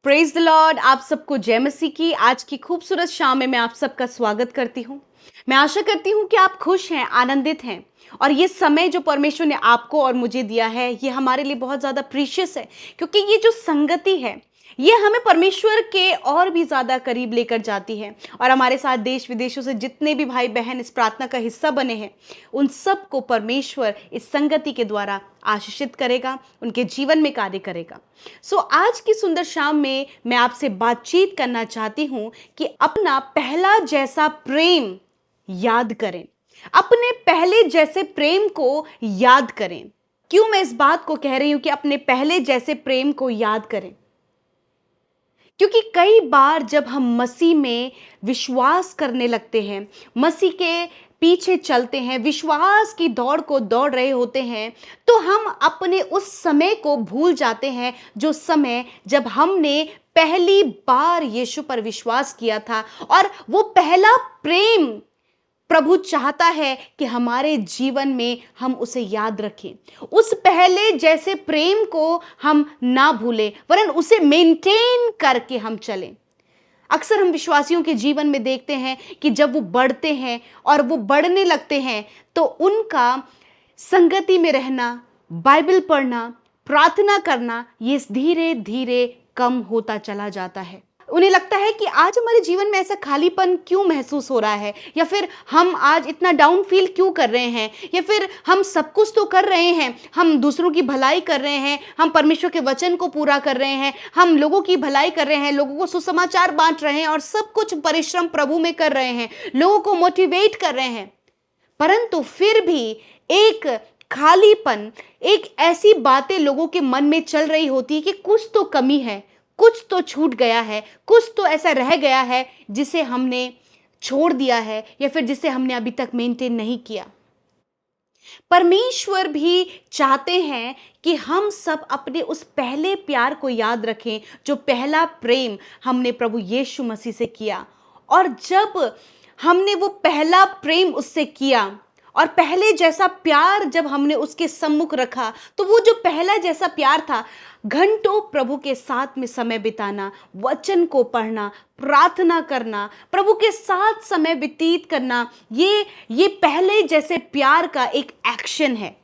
Praise the Lord. आप सबको जय मसीह की आज की खूबसूरत शाम में मैं आप सबका स्वागत करती हूँ। मैं आशा करती हूँ कि आप खुश हैं, आनंदित हैं और ये समय जो परमेश्वर ने आपको और मुझे दिया है ये हमारे लिए बहुत ज़्यादा प्रीशियस है, क्योंकि ये जो संगति है ये हमें परमेश्वर के और भी ज़्यादा करीब लेकर जाती है। और हमारे साथ देश विदेशों से जितने भी भाई बहन इस प्रार्थना का हिस्सा बने हैं उन सबको परमेश्वर इस संगति के द्वारा आशीषित करेगा, उनके जीवन में कार्य करेगा। आज की सुंदर शाम में मैं आपसे बातचीत करना चाहती हूं कि अपना पहला जैसा प्रेम याद करें। अपने पहले जैसे प्रेम को याद करें। क्यों मैं इस बात को कह रही हूं कि अपने पहले जैसे प्रेम को याद करें? क्योंकि कई बार जब हम मसीह में विश्वास करने लगते हैं, मसीह के पीछे चलते हैं, विश्वास की दौड़ को दौड़ रहे होते हैं, तो हम अपने उस समय को भूल जाते हैं जो समय जब हमने पहली बार यीशु पर विश्वास किया था। और वो पहला प्रेम प्रभु चाहता है कि हमारे जीवन में हम उसे याद रखें। उस पहले जैसे प्रेम को हम ना भूलें, वरन उसे मेंटेन करके हम चलें। अक्सर हम विश्वासियों के जीवन में देखते हैं कि जब वो बढ़ते हैं और वो बढ़ने लगते हैं तो उनका संगति में रहना, बाइबल पढ़ना, प्रार्थना करना ये धीरे धीरे कम होता चला जाता है। उन्हें लगता है कि आज हमारे जीवन में ऐसा खालीपन क्यों महसूस हो रहा है, या फिर हम आज इतना डाउन फील क्यों कर रहे हैं, या फिर हम सब कुछ तो कर रहे हैं, हम दूसरों की भलाई कर रहे हैं, हम परमेश्वर के वचन को पूरा कर रहे हैं, हम लोगों की भलाई कर रहे हैं, लोगों को सुसमाचार बांट रहे हैं और सब कुछ परिश्रम प्रभु में कर रहे हैं, लोगों को मोटिवेट कर रहे हैं, परंतु फिर भी एक खालीपन, एक ऐसी बातें लोगों के मन में चल रही होती है कि कुछ तो कमी है, कुछ तो छूट गया है, कुछ तो ऐसा रह गया है जिसे हमने छोड़ दिया है या फिर जिसे हमने अभी तक मेंटेन नहीं किया। परमेश्वर भी चाहते हैं कि हम सब अपने उस पहले प्यार को याद रखें जो पहला प्रेम हमने प्रभु यीशु मसीह से किया। और जब हमने वो पहला प्रेम उससे किया और पहले जैसा प्यार जब हमने उसके सम्मुख रखा, तो वो जो पहला जैसा प्यार था, घंटों प्रभु के साथ में समय बिताना, वचन को पढ़ना, प्रार्थना करना, प्रभु के साथ समय व्यतीत करना, ये पहले जैसे प्यार का एक एक्शन है।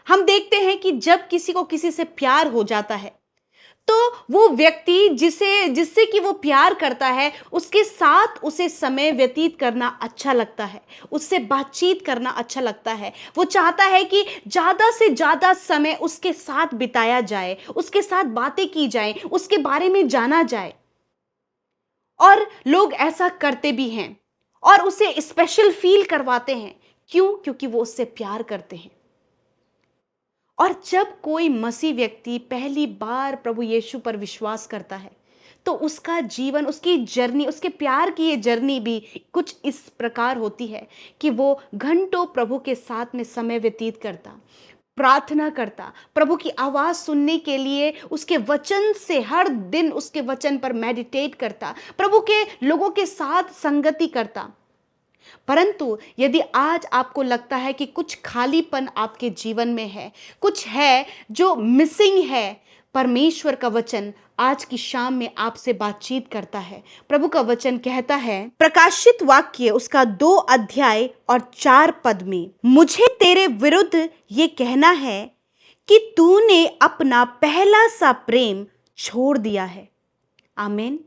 हम देखते हैं कि जब किसी को किसी से प्यार हो जाता है तो वो व्यक्ति जिससे कि वो प्यार करता है उसके साथ उसे समय व्यतीत करना अच्छा लगता है, उससे बातचीत करना अच्छा लगता है। वो चाहता है कि ज़्यादा से ज़्यादा समय उसके साथ बिताया जाए, उसके साथ बातें की जाए, उसके बारे में जाना जाए। और लोग ऐसा करते भी हैं और उसे स्पेशल फील करवाते हैं। क्यों? क्योंकि वो उससे प्यार करते हैं। और जब कोई मसीह व्यक्ति पहली बार प्रभु यीशु पर विश्वास करता है तो उसका जीवन, उसकी जर्नी, उसके प्यार की ये जर्नी भी कुछ इस प्रकार होती है कि वो घंटों प्रभु के साथ में समय व्यतीत करता, प्रार्थना करता, प्रभु की आवाज़ सुनने के लिए उसके वचन से हर दिन उसके वचन पर मेडिटेट करता, प्रभु के लोगों के साथ संगति करता। परंतु यदि आज आपको लगता है कि कुछ खालीपन आपके जीवन में है, कुछ है जो मिसिंग है, परमेश्वर का वचन आज की शाम में आपसे बातचीत करता है। प्रभु का वचन कहता है, प्रकाशित वाक्य उसका 2 अध्याय और 4 पद में, मुझे तेरे विरुद्ध ये कहना है कि तूने अपना पहला सा प्रेम छोड़ दिया है। आमीन।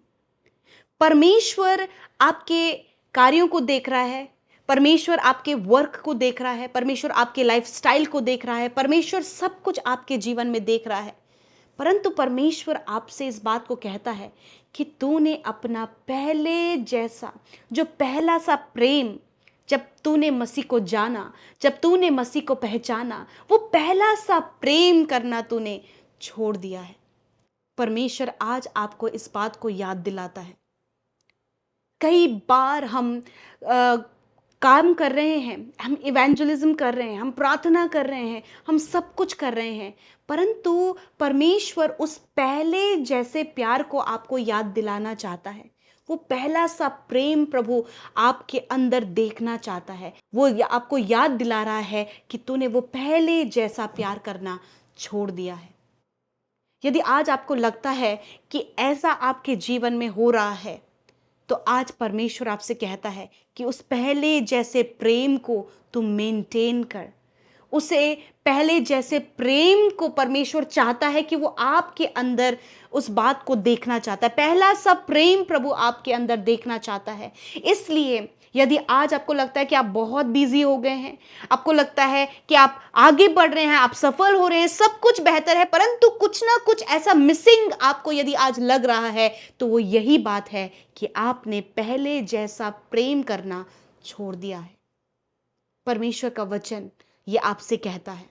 परमेश्वर आपके कार्यों को देख रहा है, परमेश्वर आपके वर्क को देख रहा है, परमेश्वर आपके लाइफस्टाइल को देख रहा है, परमेश्वर सब कुछ आपके जीवन में देख रहा है। परंतु परमेश्वर आपसे इस बात को कहता है कि तूने अपना पहले जैसा जो पहला सा प्रेम, जब तूने मसीह को जाना, जब तूने मसीह को पहचाना, वो पहला सा प्रेम करना तूने छोड़ दिया है। परमेश्वर आज आपको इस बात को याद दिलाता है। कई बार हम काम कर रहे हैं, हम इवेंजलिज्म कर रहे हैं, हम प्रार्थना कर रहे हैं, हम सब कुछ कर रहे हैं, परंतु परमेश्वर उस पहले जैसे प्यार को आपको याद दिलाना चाहता है। वो पहला सा प्रेम प्रभु आपके अंदर देखना चाहता है। वो आपको याद दिला रहा है कि तूने वो पहले जैसा प्यार करना छोड़ दिया है। यदि आज आपको लगता है कि ऐसा आपके जीवन में हो रहा है, तो आज परमेश्वर आपसे कहता है कि उस पहले जैसे प्रेम को तुम मेंटेन कर। उसे पहले जैसे प्रेम को परमेश्वर चाहता है कि वो आपके अंदर उस बात को देखना चाहता है। पहला सब प्रेम प्रभु आपके अंदर देखना चाहता है। इसलिए यदि आज आपको लगता है कि आप बहुत बिजी हो गए हैं, आपको लगता है कि आप आगे बढ़ रहे हैं, आप सफल हो रहे हैं, सब कुछ बेहतर है, परंतु कुछ ना कुछ ऐसा मिसिंग आपको यदि आज लग रहा है, तो वो यही बात है कि आपने पहले जैसा प्रेम करना छोड़ दिया है। परमेश्वर का वचन ये आपसे कहता है।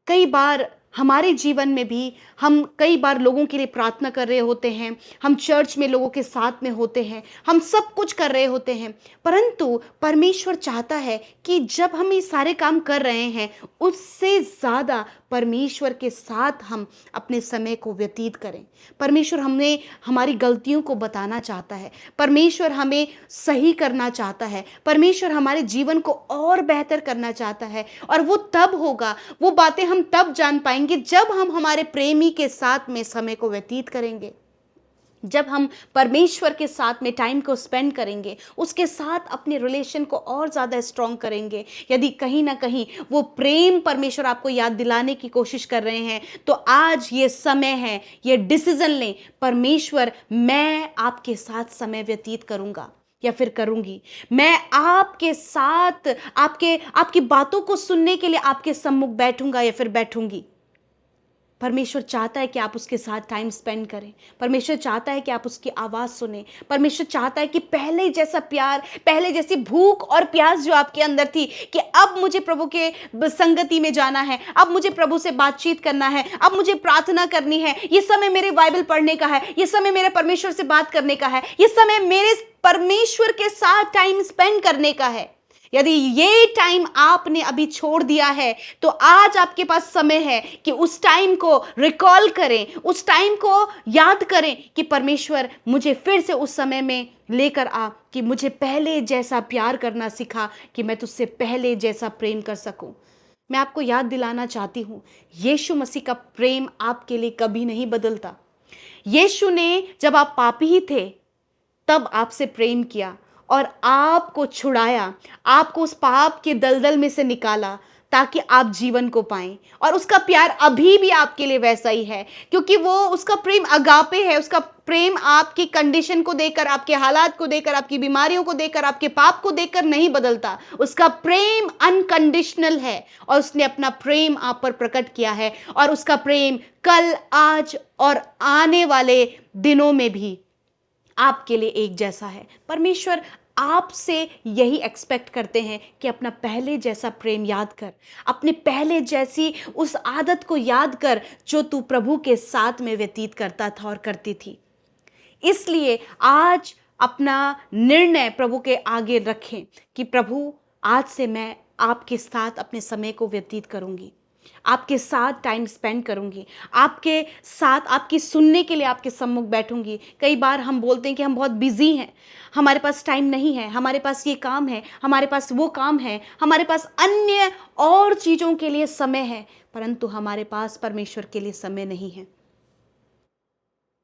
कई बार हमारे जीवन में भी हम कई बार लोगों के लिए प्रार्थना कर रहे होते हैं, हम चर्च में लोगों के साथ में होते हैं, हम सब कुछ कर रहे होते हैं, परंतु परमेश्वर चाहता है कि जब हम ये सारे काम कर रहे हैं, उससे ज़्यादा परमेश्वर के साथ हम अपने समय को व्यतीत करें। परमेश्वर हमें हमारी गलतियों को बताना चाहता है, परमेश्वर हमें सही करना चाहता है, परमेश्वर हमारे जीवन को और बेहतर करना चाहता है। और वो तब होगा, वो बातें हम तब जान पाएंगे जब हम हमारे प्रेमी के साथ में समय को व्यतीत करेंगे, जब हम परमेश्वर के साथ में टाइम को स्पेंड करेंगे, उसके साथ अपने रिलेशन को और ज़्यादा स्ट्रॉन्ग करेंगे। यदि कहीं ना कहीं वो प्रेम परमेश्वर आपको याद दिलाने की कोशिश कर रहे हैं, तो आज ये समय है, ये डिसीजन लें, परमेश्वर मैं आपके साथ समय व्यतीत करूँगा या फिर करूंगी, मैं आपके साथ आपकी बातों को सुनने के लिए आपके सम्मुख बैठूंगा या फिर बैठूंगी। परमेश्वर चाहता है कि आप उसके साथ टाइम स्पेंड करें। परमेश्वर चाहता है कि आप उसकी आवाज़ सुने। परमेश्वर चाहता है कि पहले जैसा प्यार, पहले जैसी भूख और प्यास जो आपके अंदर थी कि अब मुझे प्रभु के संगति में जाना है, अब मुझे प्रभु से बातचीत करना है, अब मुझे प्रार्थना करनी है, ये समय मेरे बाइबल पढ़ने का है, ये समय मेरे परमेश्वर से बात करने का है, ये समय मेरे परमेश्वर के साथ टाइम स्पेंड करने का है। यदि ये टाइम आपने अभी छोड़ दिया है, तो आज आपके पास समय है कि उस टाइम को रिकॉल करें, उस टाइम को याद करें कि परमेश्वर मुझे फिर से उस समय में लेकर आ, कि मुझे पहले जैसा प्यार करना सिखा, कि मैं तुझसे पहले जैसा प्रेम कर सकूं। मैं आपको याद दिलाना चाहती हूं, यीशु मसीह का प्रेम आपके लिए कभी नहीं बदलता। यीशु ने जब आप पापी ही थे तब आपसे प्रेम किया और आपको छुड़ाया, आपको उस पाप के दलदल में से निकाला ताकि आप जीवन को पाएं। और उसका प्यार अभी भी आपके लिए वैसा ही है, क्योंकि वो उसका प्रेम अगापे है। उसका प्रेम आपकी कंडीशन को देखकर, आपके हालात को देखकर, आपकी बीमारियों को देखकर, आपके पाप को देखकर नहीं बदलता। उसका प्रेम अनकंडीशनल है और उसने अपना प्रेम आप पर प्रकट किया है। और उसका प्रेम कल, आज और आने वाले दिनों में भी आपके लिए एक जैसा है। परमेश्वर आपसे यही एक्सपेक्ट करते हैं कि अपना पहले जैसा प्रेम याद कर, अपने पहले जैसी उस आदत को याद कर जो तू प्रभु के साथ में व्यतीत करता था और करती थी। इसलिए आज अपना निर्णय प्रभु के आगे रखें कि प्रभु, आज से मैं आपके साथ अपने समय को व्यतीत करूंगी, आपके साथ टाइम स्पेंड करूंगी, आपके साथ आपकी सुनने के लिए आपके सम्मुख बैठूंगी। कई बार हम बोलते हैं कि हम बहुत बिजी हैं, हमारे पास टाइम नहीं है, हमारे पास ये काम है, हमारे पास वो काम है, हमारे पास अन्य और चीज़ों के लिए समय है, परंतु हमारे पास परमेश्वर के लिए समय नहीं है।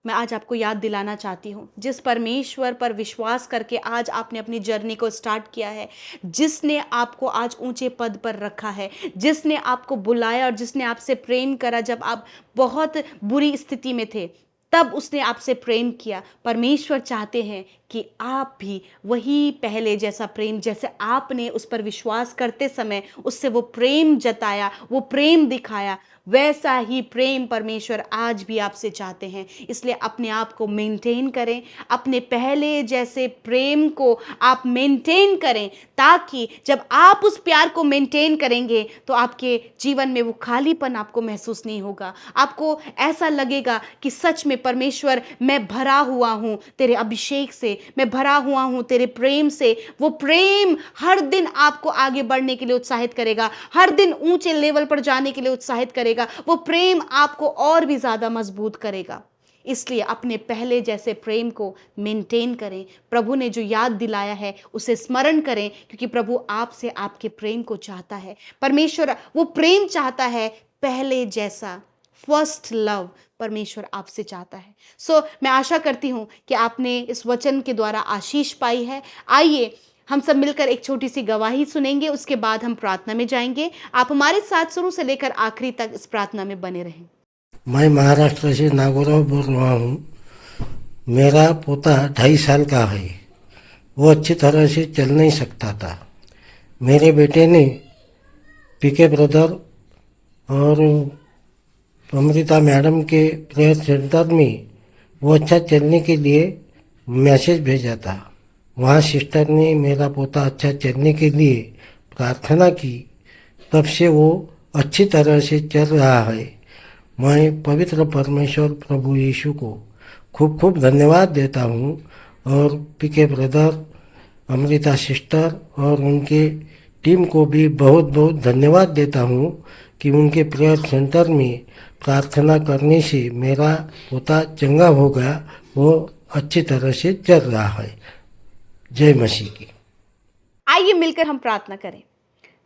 मैं आज आपको याद दिलाना चाहती हूँ, जिस परमेश्वर पर विश्वास करके आज आपने अपनी जर्नी को स्टार्ट किया है, जिसने आपको आज ऊंचे पद पर रखा है, जिसने आपको बुलाया और जिसने आपसे प्रेम करा जब आप बहुत बुरी स्थिति में थे, तब उसने आपसे प्रेम किया। परमेश्वर चाहते हैं कि आप भी वही पहले जैसा प्रेम, जैसे आपने उस पर विश्वास करते समय उससे वो प्रेम जताया, वो प्रेम दिखाया, वैसा ही प्रेम परमेश्वर आज भी आपसे चाहते हैं। इसलिए अपने आप को मेंटेन करें, अपने पहले जैसे प्रेम को आप मेंटेन करें, ताकि जब आप उस प्यार को मेंटेन करेंगे तो आपके जीवन में वो खालीपन आपको महसूस नहीं होगा। आपको ऐसा लगेगा कि सच में परमेश्वर, मैं भरा हुआ हूँ तेरे अभिषेक से, मैं भरा हुआ हूँ तेरे प्रेम से। वो प्रेम हर दिन आपको आगे बढ़ने के लिए उत्साहित करेगा, हर दिन ऊंचे लेवल पर जाने के लिए उत्साहित करेगा। वो प्रेम आपको और भी ज्यादा मजबूत करेगा। इसलिए अपने पहले जैसे प्रेम को मेंटेन करें। प्रभु ने जो याद दिलाया है उसे स्मरण करें, क्योंकि प्रभु आपसे आपके प्रेम को चाहता है। परमेश्वर वो प्रेम चाहता है पहले जैसा, फर्स्ट लव परमेश्वर आपसे चाहता है। मैं आशा करती हूँ कि आपने इस वचन के द्वारा आशीष पाई है। आइए हम सब मिलकर एक छोटी सी गवाही सुनेंगे, उसके बाद हम प्रार्थना में जाएंगे। आप हमारे साथ शुरू से लेकर आखिरी तक इस प्रार्थना में बने रहें। मैं महाराष्ट्र से नागौरव बोल रहा हूँ। मेरा पोता 2.5 साल का है। वो अच्छी तरह से चल नहीं सकता था। मेरे बेटे ने पीके ब्रदर और अमृता मैडम के प्रेयर सेंटर में वो अच्छा चलने के लिए मैसेज भेजा था। वहाँ सिस्टर ने मेरा पोता अच्छा चलने के लिए प्रार्थना की। तब से वो अच्छी तरह से चल रहा है। मैं पवित्र परमेश्वर प्रभु यीशु को खूब खूब धन्यवाद देता हूँ और पीके ब्रदर, अमृता सिस्टर और उनके टीम को भी बहुत बहुत धन्यवाद देता हूँ कि उनके प्रेयर सेंटर में प्रार्थना करने से मेरा पोता चंगा हो गया। वो अच्छी तरह से चल रहा है। जय मसीह की। आइए मिलकर हम प्रार्थना करें।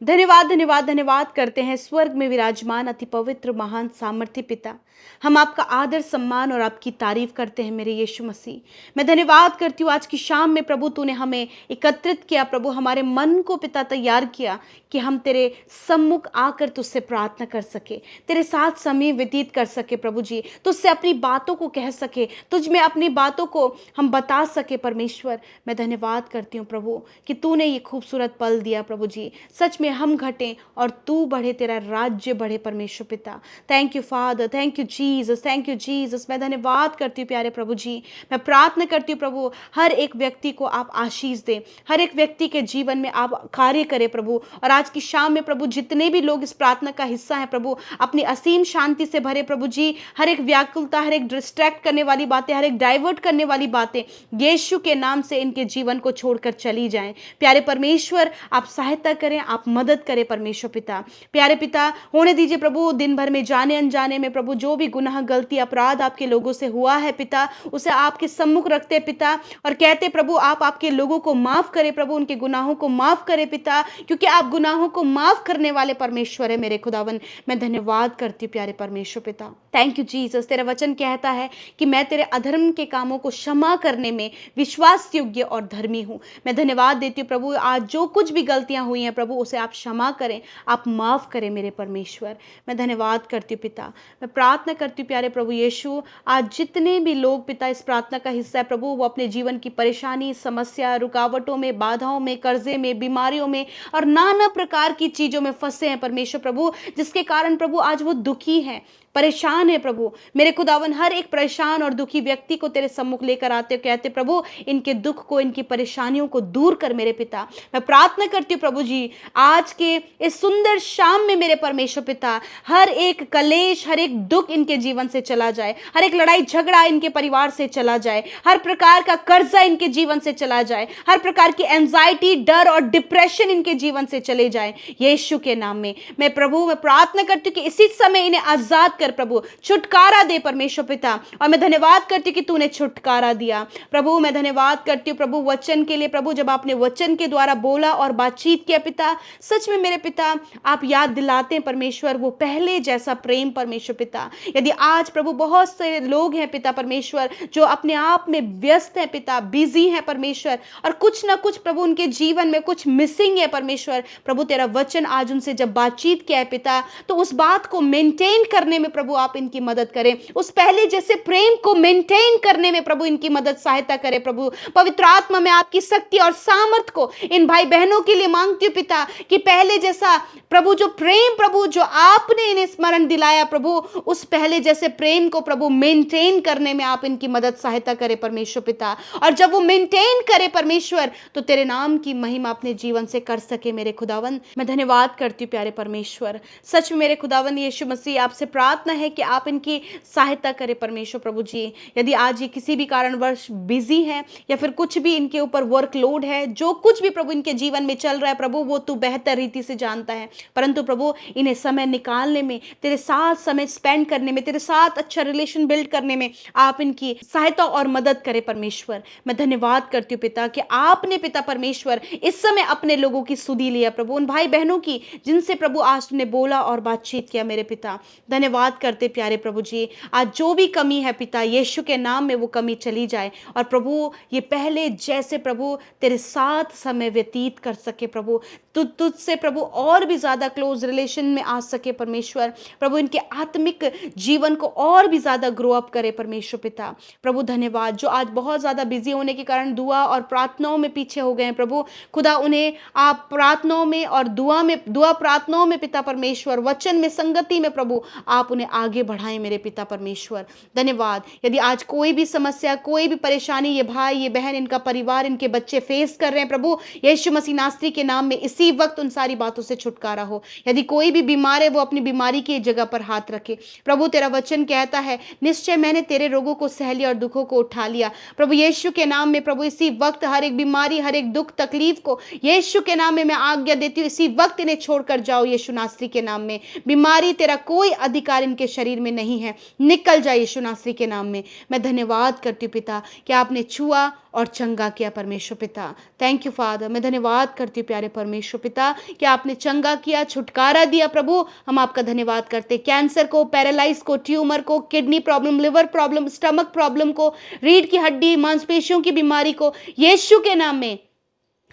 धन्यवाद धन्यवाद धन्यवाद करते हैं स्वर्ग में विराजमान अति पवित्र महान सामर्थ्य पिता। हम आपका आदर सम्मान और आपकी तारीफ करते हैं मेरे यीशु मसीह। मैं धन्यवाद करती हूँ आज की शाम में प्रभु तूने हमें एकत्रित किया प्रभु, हमारे मन को पिता तैयार किया कि हम तेरे सम्मुख आकर तुझसे प्रार्थना कर सके, तेरे साथ समय व्यतीत कर सके प्रभु जी, तुझसे अपनी बातों को कह सके, तुझ में अपनी बातों को हम बता सके। परमेश्वर मैं धन्यवाद करती हूँ प्रभु कि तूने ये खूबसूरत पल दिया प्रभु जी। सच में हम घटें और तू बढ़े, तेरा राज्य बढ़े परमेश्वर पिता। Thank you father, thank you Jesus, thank you Jesus. मैं धन्यवाद करती हूँ प्यारे प्रभु जी। मैं प्रार्थना करती हूँ प्रभु हर एक व्यक्ति को आप आशीष दें, हर एक व्यक्ति के जीवन में आप कार्य करें प्रभु। और आज की शाम में प्रभु जितने भी लोग इस प्रार्थना का हिस्सा हैं प्रभु, अपनी असीम शांति से भरे प्रभु जी। हर एक व्याकुलता, हर एक डिस्ट्रैक्ट करने वाली बातें, हर एक डाइवर्ट करने वाली बातें यीशु के नाम से इनके जीवन को छोड़कर चली जाएं। प्यारे परमेश्वर आप सहायता करें, आप मदद करें परमेश्वर पिता। प्यारे पिता होने दीजिए प्रभु दिन भर में जाने अनजाने में प्रभु जो भी गुनाह गलती अपराध आपके लोगों से हुआ है पिता, उसे आपके सम्मुख रखते पिता और कहते प्रभु आप आपके लोगों को माफ करें प्रभु, उनके गुनाहों को माफ करें पिता, क्योंकि आप गुनाहों को माफ करने वाले परमेश्वर है मेरे खुदावन। मैं धन्यवाद करती हूँ प्यारे परमेश्वर पिता। Thank you Jesus. तेरा वचन कहता है कि मैं तेरे अधर्म के कामों को क्षमा करने में विश्वास योग्य और धर्मी हूँ। मैं धन्यवाद देती हूँ प्रभु आज जो कुछ भी गलतियां हुई हैं प्रभु उसे आप क्षमा करें, आप माफ करें मेरे परमेश्वर। मैं धन्यवाद करती हूँ पिता। मैं प्रार्थना करती हूँ प्यारे प्रभु यीशु आज जितने भी लोग पिता इस प्रार्थना का हिस्सा है प्रभु, वो अपने जीवन की परेशानी, समस्या, रुकावटों में, बाधाओं में, कर्जे में, बीमारियों में और नाना प्रकार की चीजों में फंसे हैं परमेश्वर प्रभु, जिसके कारण प्रभु आज वो दुखी हैं, परेशान है प्रभु। मेरे खुदावन हर एक परेशान और दुखी व्यक्ति को तेरे सम्मुख लेकर आते हो, कहते प्रभु इनके दुख को, इनकी परेशानियों को दूर कर मेरे पिता। मैं प्रार्थना करती हूँ प्रभु जी आज के इस सुंदर शाम में मेरे परमेश्वर पिता हर एक कलेश, हर एक दुख इनके जीवन से चला जाए, हर एक लड़ाई झगड़ा इनके परिवार से चला जाए, हर प्रकार का कर्जा इनके जीवन से चला जाए, हर प्रकार की एंजाइटी, डर और डिप्रेशन इनके जीवन से चले जाए यीशु के नाम में। मैं प्रभु मैं प्रार्थना करती हूँ कि इसी समय इन्हें आजाद प्रभु, छुटकारा दे परमेश्वर पिता। और मैं धन्यवाद करती हूँ कि तूने छुटकारा दिया प्रभु। मैं धन्यवाद करती हूँ प्रभु वचन के लिए प्रभु, जब आपने वचन के द्वारा बोला और बातचीत किया पिता, सच में मेरे पिता आप याद दिलाते हैं परमेश्वर वो पहले जैसा प्रेम परमेश्वर पिता। यदि आज प्रभु बहुत से लोग हैं पिता परमेश्वर जो अपने आप में व्यस्त हैं पिता, बिजी हैं परमेश्वर, और कुछ ना कुछ प्रभु उनके जीवन में कुछ मिसिंग है परमेश्वर प्रभु, तेरा वचन आज उनसे जब बातचीत किया है पिता, तो उस बात को मेंटेन करने में प्रभु आप इनकी मदद करें, उस पहले जैसे प्रेम को मेंटेन करने में प्रभु इनकी मदद सहायता करें प्रभु। पवित्र आत्मा में आपकी शक्ति और सामर्थ को इन भाई बहनों के लिए मांगती हूँ पिता कि पहले जैसा प्रभु जो प्रेम प्रभु जो आपने इन्हें स्मरण दिलाया प्रभु, उस पहले जैसे प्रेम को प्रभु मेंटेन करने में आप इनकी मदद सहायता करें परमेश्वर पिता। और जब वो मेंटेन करे परमेश्वर तो तेरे नाम की महिमा अपने जीवन से कर सके मेरे खुदावन। मैं धन्यवाद करती हूँ प्यारे परमेश्वर। सच में मेरे खुदावन यीशु मसीह आपसे प्रार्थना है कि आप इनकी सहायता करें परमेश्वर प्रभु जी। यदि आज ये किसी भी कारणवश बिजी हैं या फिर कुछ भी इनके ऊपर वर्कलोड है, जो कुछ भी प्रभु इनके जीवन में चल रहा है प्रभु, वो तू बेहतर रीति से जानता है, परंतु प्रभु इन्हें समय निकालने में, तेरे साथ समय स्पेंड करने में, तेरे साथ अच्छा रिलेशन बिल्ड करने में आप इनकी सहायता और मदद करें परमेश्वर। मैं धन्यवाद करती हूँ पिता कि आपने पिता परमेश्वर इस समय अपने लोगों की सुधि लिया प्रभु, उन भाई बहनों की जिनसे प्रभु आज तुमने बोला और बातचीत किया मेरे पिता। धन्यवाद धन्यवाद करते प्यारे प्रभु जी, आज जो भी कमी है पिता यीशु के नाम में वो कमी चली जाए, और प्रभु ये पहले जैसे प्रभु तेरे साथ समय व्यतीत कर सके प्रभु, तुझसे प्रभु और भी ज़्यादा क्लोज रिलेशन में आ सके परमेश्वर। प्रभु इनके आत्मिक जीवन को और भी ज़्यादा ग्रो अप करे परमेश्वर पिता। प्रभु धन्यवाद, जो आज बहुत ज़्यादा बिजी होने के कारण दुआ और प्रार्थनाओं में पीछे हो गए हैं प्रभु, खुदा उन्हें आप प्रार्थनाओं में और दुआ प्रार्थनाओं में पिता परमेश्वर, वचन में, संगति में प्रभु आप उन्हें आगे बढ़ाएं मेरे पिता परमेश्वर। धन्यवाद। यदि आज कोई भी समस्या, कोई भी परेशानी ये भाई, ये बहन, इनका परिवार, इनके बच्चे फेस कर रहे हैं प्रभु, यीशु मसीह नासरी के नाम में इसी वक्त उन सारी बातों से छुटकारा हो। यदि कोई भी बीमार है वो अपनी बीमारी की जगह पर हाथ रखे प्रभु। तेरा वचन कहता है निश्चय मैंने तेरे रोगों को सह लिया और दुखों को उठा लिया। प्रभु यीशु के नाम में प्रभु इसी वक्त हर एक बीमारी, हर एक दुख तकलीफ को यीशु के नाम में मैं आज्ञा देती हूँ, इसी वक्त इन्हें छोड़कर जाओ यीशु नासरी के नाम में। बीमारी तेरा कोई अधिकार इनके शरीर में नहीं है, निकल जाए यीशु नासरी के नाम में। मैं धन्यवाद करती हूँ पिता कि आपने छुआ और चंगा किया परमेश्वर पिता। Thank you father. मैं धन्यवाद करती हूँ प्यारे परमेश्वर पिता कि आपने चंगा किया, छुटकारा दिया प्रभु। हम आपका धन्यवाद करते, कैंसर को, पैरालाइज को, ट्यूमर को, kidney problem, liver problem, stomach problem को, रीढ़ की हड्डी, मांसपेशियों की बीमारी को यीशु के नाम में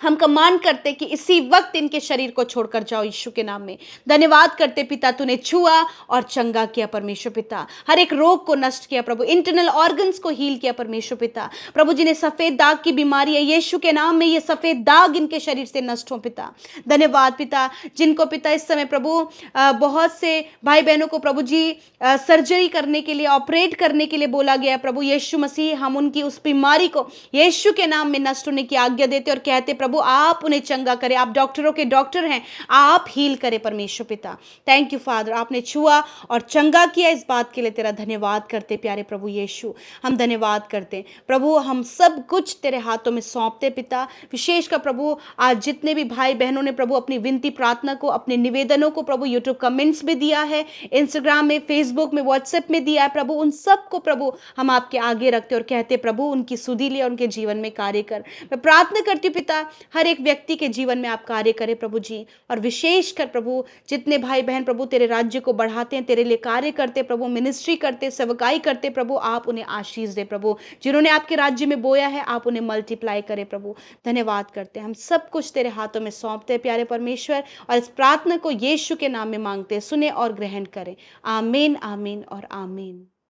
हम कमांड करते कि इसी वक्त इनके शरीर को छोड़कर जाओ यीशु के नाम में। धन्यवाद करते पिता, तूने छुआ और चंगा किया परमेश्वर पिता, हर एक रोग को नष्ट किया प्रभु, इंटरनल ऑर्गन्स को हील किया परमेश्वर पिता। प्रभु जिन्हें सफेद दाग की बीमारी है यीशु के नाम में ये सफेद दाग इनके शरीर से नष्ट हो पिता। धन्यवाद पिता, जिनको पिता इस समय प्रभु बहुत से भाई बहनों को प्रभु जी सर्जरी करने के लिए, ऑपरेट करने के लिए बोला गया प्रभु यीशु मसीह, हम उनकी उस बीमारी को यीशु के नाम में नष्ट होने की आज्ञा देते और कहते प्रभु आप उन्हें चंगा करें, आप डॉक्टरों के डॉक्टर हैं, आप हील करें परमेश्वर पिता। थैंक यू फादर, आपने छुआ और चंगा किया, इस बात के लिए तेरा धन्यवाद करते प्यारे प्रभु यीशु। हम धन्यवाद करते प्रभु, हम सब कुछ तेरे हाथों में सौंपते पिता। विशेषकर प्रभु आज जितने भी भाई बहनों ने प्रभु अपनी विनती प्रार्थना को, अपने निवेदनों को प्रभु यूट्यूब कमेंट्स में दिया है, इंस्टाग्राम में, फेसबुक में, व्हाट्सएप में दिया है प्रभु, उन सब को प्रभु हम आपके आगे रखते और कहते प्रभु उनकी सुधि ले, उनके जीवन में कार्य कर। मैं प्रार्थना करती हूँ पिता हर एक व्यक्ति के जीवन में आप कार्य करें प्रभु जी, और विशेषकर प्रभु जितने भाई बहन प्रभु तेरे राज्य को बढ़ाते हैं, तेरे लिए कार्य करते प्रभु, मिनिस्ट्री करते, सेवकाई करते प्रभु, आप उन्हें आशीष दे प्रभु। जिन्होंने आपके राज्य में बोया है आप उन्हें मल्टीप्लाई करें प्रभु। धन्यवाद करते हैं, हम सब कुछ तेरे हाथों में सौंपते हैं प्यारे परमेश्वर, और इस प्रार्थना को यीशु के नाम में मांगते हैं, सुने और ग्रहण करें। आमीन, आमीन और आमीन।